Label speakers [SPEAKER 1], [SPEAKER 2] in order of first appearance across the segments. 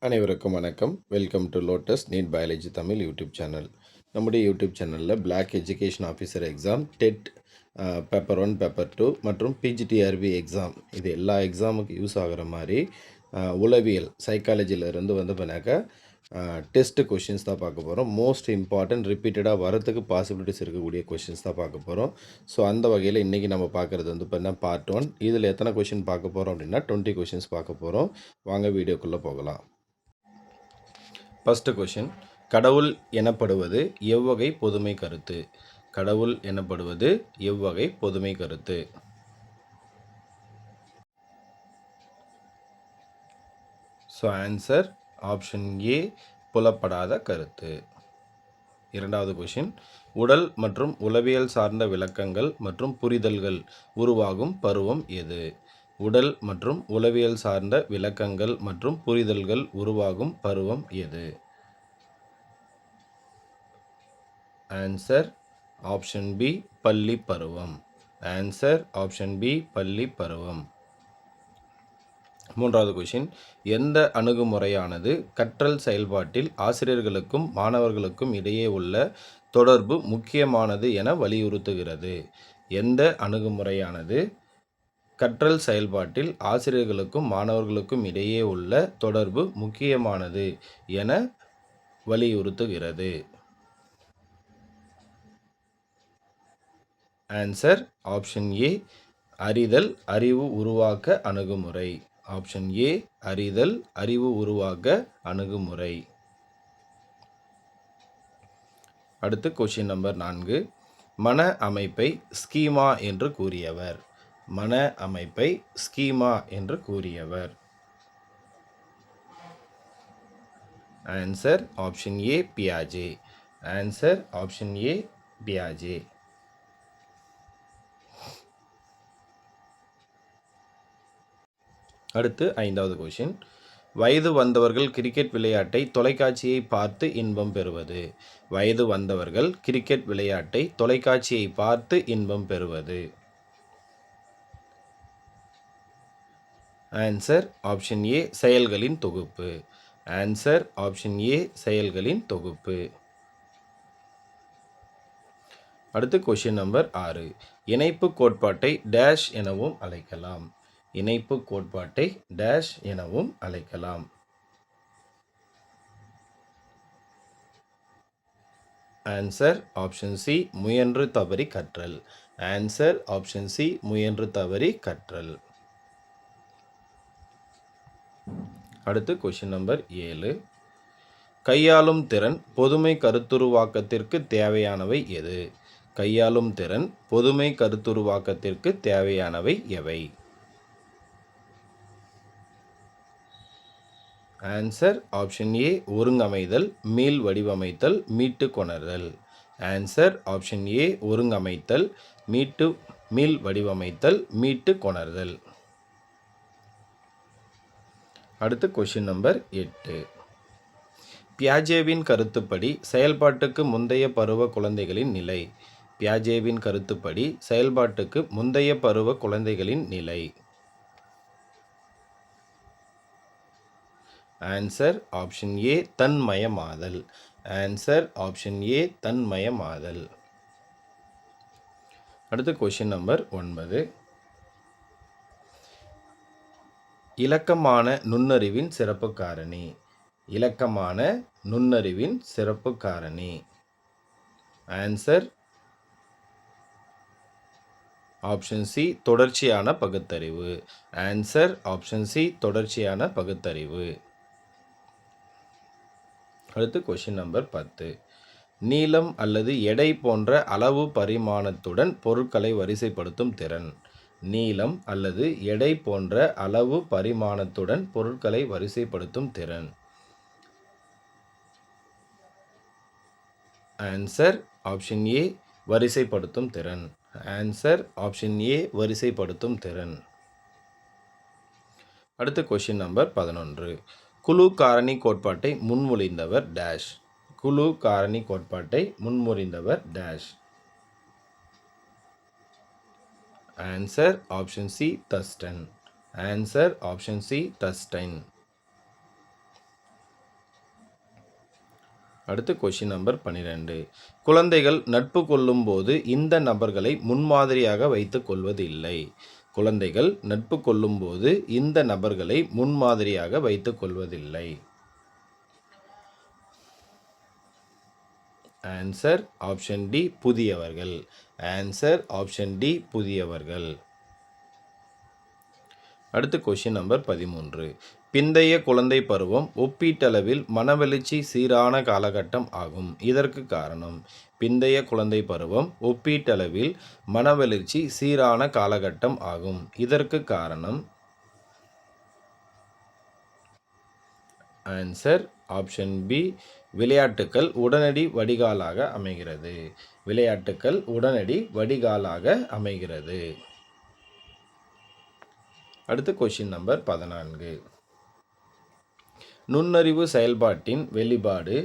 [SPEAKER 1] அனைவருக்கும் வணக்கம். Welcome to Lotus NEET biology Tamil YouTube channel. நம்முடைய யூடியூப் சேனலில் block education officer exam, TET paper 1, paper 2 மற்றும் பிஜிடிஆர்பி எக்ஸாம், இது எல்லா எக்ஸாமுக்கு யூஸ் ஆகிற மாதிரி உளவியல் சைக்காலஜியிலேருந்து பண்ணாக்கா டெஸ்ட்டு கொஷின்ஸ் தான் பார்க்க போகிறோம். மோஸ்ட் இம்பார்ட்டன்ட் ரிப்பீட்டடாக வரத்துக்கு பாசிபிலிட்டிஸ் இருக்கக்கூடிய கொஷின்ஸ் தான் பார்க்க போகிறோம். ஸோ அந்த வகையில் இன்றைக்கி நம்ம பார்க்குறது பார்த்தீங்கன்னா பார்ட் 1. இதில் எத்தனை கொஷின் பார்க்க போகிறோம் அப்படின்னா 20 கொஷின்ஸ் பார்க்க போகிறோம். வாங்க வீடியோக்குள்ளே போகலாம். ஃபஸ்ட்டு கொஷின், கடவுள் எனப்படுவது எவ்வகை பொதுமை கருத்து? கடவுள் எனப்படுவது எவ்வகை பொதுமை கருத்து? ஸோ ஆன்சர் ஆப்ஷன் ஏ, புலப்படாத கருத்து. இரண்டாவது கொஷின், உடல் மற்றும் உளவியல் சார்ந்த விளக்கங்கள் மற்றும் புரிதல்கள் உருவாகும் பருவம் எது? உடல் மற்றும் உளவியல் சார்ந்த விளக்கங்கள் மற்றும் புரிதல்கள் உருவாகும் பருவம் எது? ஆன்சர் ஆப்ஷன் பி, பள்ளி பருவம். ஆன்சர் ஆப்ஷன் பி, பள்ளி பருவம். மூன்றாவது கொஷின், எந்த அணுகுமுறையானது கற்றல் செயல்பாட்டில் ஆசிரியர்களுக்கும் மாணவர்களுக்கும் இடையே உள்ள தொடர்பு முக்கியமானது என வலியுறுத்துகிறது? எந்த அணுகுமுறையானது கற்றல் செயல்பாட்டில் ஆசிரியர்களுக்கும் மாணவர்களுக்கும் இடையே உள்ள தொடர்பு முக்கியமானது என வலியுறுத்துகிறது? ஆன்சர் ஆப்ஷன் ஏ, அறிதல் அறிவு உருவாக்க அணுகுமுறை. ஆப்ஷன் ஏ, அறிதல் அறிவு உருவாக்க அணுகுமுறை. அடுத்து கொஷின் நம்பர் 4, மன அமைப்பை ஸ்கீமா என்று கூறியவர்? மன அமைப்பை ஸ்கீமா என்று கூறியவர்? ஆன்சர் ஆப்ஷன் ஏ, பியாஜே. ஆன்சர் ஆப்ஷன் ஏ, பியாஜே. அடுத்து 5வது கொஷின், வயது வந்தவர்கள் கிரிக்கெட் விளையாட்டை தொலைக்காட்சியை பார்த்து இன்பம் பெறுவது? வயது வந்தவர்கள் கிரிக்கெட் விளையாட்டை தொலைக்காட்சியை பார்த்து இன்பம் பெறுவது? ஆன்சர் ஆப்ஷன் ஏ, செயல்களின் தொகுப்பு. ஆன்சர் ஆப்ஷன் ஏ, செயல்களின் தொகுப்பு. அடுத்து கொஷின் நம்பர் 6, இணைப்பு கோட்பாட்டை டேஷ் எனவும் அழைக்கலாம்? இணைப்பு கோட்பாட்டை டேஷ் எனவும் அழைக்கலாம்? ஆன்சர் ஆப்ஷன் சி, முயன்று தவறி கற்றல். ஆன்சர் ஆப்ஷன் சி, முயன்று தவறி கற்றல். அடுத்து கொஷின் நம்பர் 7, கையாளும் திறன் பொதுமை கருத்துருவாக்கத்திற்கு தேவையானவை எது? கையாளும் திறன் பொதுமை கருத்துருவாக்கத்திற்கு தேவையானவை எவை? ஆன்சர் ஆப்ஷன் ஏ, ஒருங்கமைதல் மீள் வடிவமைத்தல் மீட்டு கொணர்தல். ஆன்சர் ஆப்ஷன் ஏ, ஒருங்கமைத்தல் மீள் வடிவமைத்தல் மீட்டு கொணர்தல். அடுத்து கொஷின் நம்பர் 8, பியாஜேவின் கருத்துப்படி செயல்பாட்டுக்கு முந்தைய பருவ குழந்தைகளின் நிலை? பியாஜேவின் கருத்துப்படி செயல்பாட்டுக்கு முந்தைய பருவ குழந்தைகளின் நிலை? ஆன்சர் ஆப்ஷன் ஏ, தன்மயமாதல். ஆன்சர் ஆப்ஷன் ஏ, தன்மயமாதல். அடுத்து கொஷின் நம்பர் 9, இலக்கமான நுண்ணறிவின் சிறப்பு காரணி? இலக்கமான நுண்ணறிவின் சிறப்பு காரணி? ஆன்சர் ஆப்ஷன் சி, தொடர்ச்சியான பகுத்தறிவு. ஆன்சர் ஆப்ஷன் சி, தொடர்ச்சியான பகுத்தறிவு. அடுத்து கொஷின் நம்பர் 10, நீளம் அல்லது எடை போன்ற அளவு பரிமாணத்துடன் பொருட்களை வரிசைப்படுத்தும் திறன்? நீளம் அல்லது எடை போன்ற அளவு பரிமாணத்துடன் பொருட்களை வரிசைப்படுத்தும் திறன்? ஆன்சர் ஆப்ஷன் ஏ, வரிசைப்படுத்தும் திறன். ஆன்சர் ஆப்ஷன் ஏ, வரிசைப்படுத்தும் திறன். அடுத்து கொஷின் நம்பர் 11, குழு காரணி கோட்பாட்டை முன்மொழிந்தவர் டேஷ்? குழு காரணி கோட்பாட்டை முன்மொழிந்தவர் dash? Answer option C, Thurstone. Answer option C, Thurstone. அடுத்து கொஷின் நம்பர் 12. குழந்தைகள் நட்பு கொள்ளும்போது இந்த நபர்களை முன்மாதிரியாக வைத்துக் கொள்வதில்லை. குழந்தைகள் நட்பு கொள்ளும்போது இந்த நபர்களை முன்மாதிரியாக வைத்துக் கொள்வதில்லை. ஆன்சர் ஆப்ஷன் டி புதியவர்கள். ஆன்சர் ஆப்ஷன் டி புதியவர்கள். அடுத்து கொஷின் நம்பர் 13. பிந்தைய குழந்தை பருவம் ஒப்பீட்டளவில் மனவெழுச்சி சீரான காலகட்டம் ஆகும். இதற்கு காரணம். பிந்தைய குழந்தை பருவம் ஒப்பீட்டளவில் மனவெழுச்சி சீரான காலகட்டம் ஆகும். இதற்கு காரணம். ஆன்சர் ஆப்ஷன் பி விளையாட்டுக்கள் உடனடி வடிகாலாக அமைகிறது. விளையாட்டுக்கள் உடனடி வடிகாலாக அமைகிறது. அடுத்து கொஷின் நம்பர் 14. நுண்ணறிவு செயல்பாட்டின் வெளிப்பாடு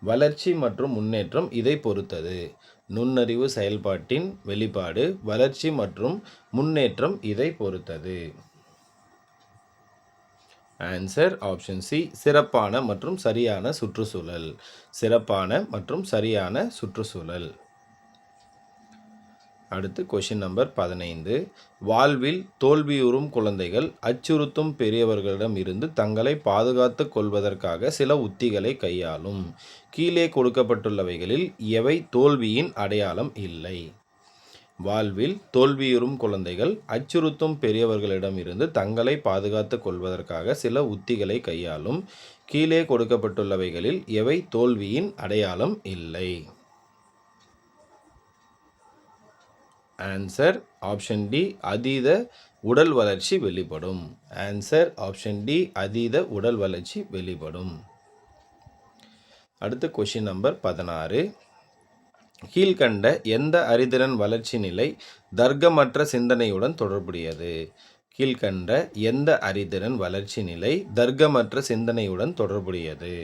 [SPEAKER 1] வளர்ச்சி மற்றும் முன்னேற்றம் இதை பொறுத்தது. நுண்ணறிவு செயல்பாட்டின் வெளிப்பாடு வளர்ச்சி மற்றும் முன்னேற்றம் இதை பொறுத்தது. ஆன்சர் ஆப்ஷன் சி சிறப்பான மற்றும் சரியான சுற்றுச்சூழல். சிறப்பான மற்றும் சரியான சுற்றுச்சூழல். அடுத்து கொஷின் நம்பர் 15. வாழ்வில் தோல்வியுறும் குழந்தைகள் அச்சுறுத்தும் பெரியவர்களிடம் இருந்து தங்களை பாதுகாத்து கொள்வதற்காக சில உத்திகளை கையாளும். கீழே கொடுக்கப்பட்டுள்ளவைகளில் எவை தோல்வியின் அடையாளம் இல்லை? வாழ்வில் தோல்வியுறும் குழந்தைகள் அச்சுறுத்தும் பெரியவர்களிடம் இருந்து தங்களை பாதுகாத்து கொள்வதற்காக சில உத்திகளை கையாளும். கீழே கொடுக்கப்பட்டுள்ளவைகளில் எவை தோல்வியின் அடையாளம் இல்லை? ஆன்சர் ஆப்ஷன் டி அதீத உடல் வளர்ச்சி வெளிப்படும். ஆன்சர் ஆப்ஷன் டி அதீத உடல் வளர்ச்சி வெளிப்படும். அடுத்து கொஷின் நம்பர் 16. கீழ்கண்ட எந்த அறிதிறன் வளர்ச்சி நிலை தர்க்கமற்ற சிந்தனையுடன் தொடர்புடையது? கீழ்கண்ட எந்த அறிதிறன் வளர்ச்சி நிலை தர்க்கமற்ற சிந்தனையுடன் தொடர்புடையது?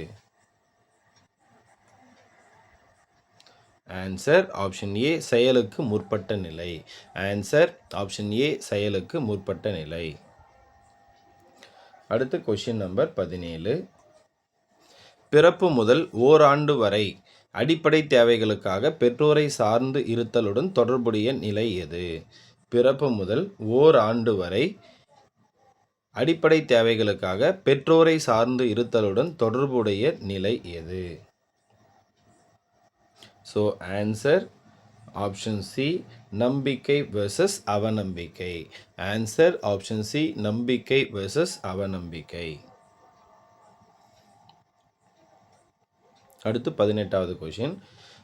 [SPEAKER 1] ஆன்சர் ஆப்ஷன் ஏ செயலுக்கு முற்பட்ட நிலை. ஆன்சர் ஆப்ஷன் ஏ செயலுக்கு முற்பட்ட நிலை. அடுத்து கொஷின் நம்பர் 17. பிறப்பு முதல் ஓராண்டு வரை அடிப்படை தேவைகளுக்காக பெற்றோரை சார்ந்து இருத்தலுடன் தொடர்புடைய நிலை எது? பிறப்பு முதல் ஓராண்டு வரை அடிப்படை தேவைகளுக்காக பெற்றோரை சார்ந்து இருத்தலுடன் தொடர்புடைய நிலை எது? ஸோ ஆன்சர் ஆப்ஷன் சி நம்பிக்கை வெர்சஸ் அவநம்பிக்கை. ஆன்சர் ஆப்ஷன் சி நம்பிக்கை வெர்சஸ் அவநம்பிக்கை. அடுத்து 18வது கொஷின்.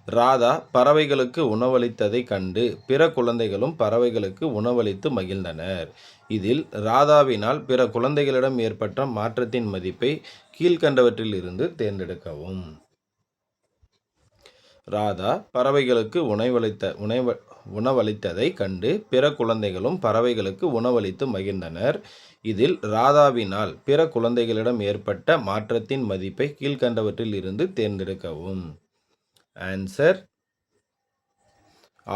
[SPEAKER 1] ராதா பறவைகளுக்கு உணவளித்ததை கண்டு பிற குழந்தைகளும் பறவைகளுக்கு உணவளித்து மகிழ்ந்தனர். இதில் ராதாவினால் பிற குழந்தைகளிடம் ஏற்பட்ட மாற்றத்தின் மதிப்பை கீழ்கண்டவற்றில் இருந்து தேர்ந்தெடுக்கவும். ராதா பறவைகளுக்கு உணவளித்ததை கண்டு பிற குழந்தைகளும் பறவைகளுக்கு உணவளித்து மகிழ்ந்தனர். இதில் ராதாவினால் பிற குழந்தைகளிடம் ஏற்பட்ட மாற்றத்தின் மதிப்பை கீழ்கண்டவற்றில் இருந்து தேர்ந்தெடுக்கவும். ஆன்சர்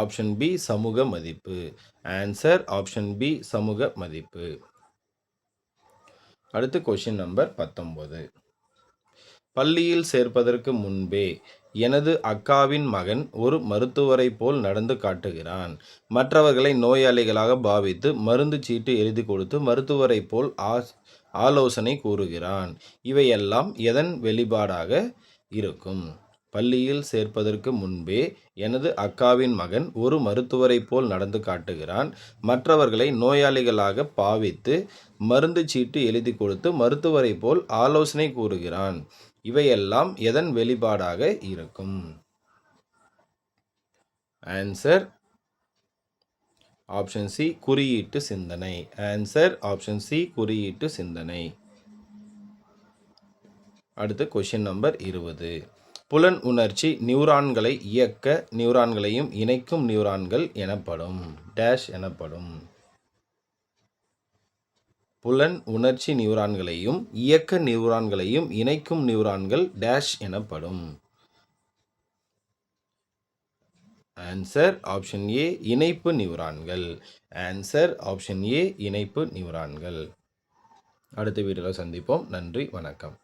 [SPEAKER 1] ஆப்ஷன் பி சமூக மதிப்பு. ஆன்சர் ஆப்ஷன் பி சமூக மதிப்பு. அடுத்து கொஷின் நம்பர் 19. பள்ளியில் சேர்ப்பதற்கு முன்பே எனது அக்காவின் மகன் ஒரு மருத்துவரை போல் நடந்து காட்டுகிறான். மற்றவர்களை நோயாளிகளாக பாவித்து மருந்து சீட்டு எழுதி கொடுத்து மருத்துவரை போல் ஆலோசனை கூறுகிறான். இவையெல்லாம் எதன் வெளிப்பாடாக இருக்கும்? பள்ளியில் சேர்ப்பதற்கு முன்பே எனது அக்காவின் மகன் ஒரு மருத்துவரை போல் நடந்து காட்டுகிறான். மற்றவர்களை நோயாளிகளாக பாவித்து மருந்து சீட்டு எழுதி கொடுத்து மருத்துவரை போல் ஆலோசனை கூறுகிறான். இவையெல்லாம் எதன் வெளிப்பாடாக இருக்கும்? ஆன்சர் ஆப்ஷன் சி குறியீட்டு சிந்தனை. ஆன்சர் ஆப்ஷன் சி குறியீட்டு சிந்தனை. அடுத்து கொஷின் நம்பர் 20. புலன் உணர்ச்சி நியூரான்களை இயக்க நியூரான்களையும் இணைக்கும் நியூரான்கள் எனப்படும். டேஷ் எனப்படும். புலன் உணர்ச்சி நியூரான்களையும் இயக்க நியூரான்களையும் இணைக்கும் நியூரான்கள் டேஷ் எனப்படும். ஆன்சர் ஆப்ஷன் ஏ இணைப்பு நியூரான்கள். ஆன்சர் ஆப்ஷன் ஏ இணைப்பு நியூரான்கள். அடுத்த வீடியோவில் சந்திப்போம். நன்றி, வணக்கம்.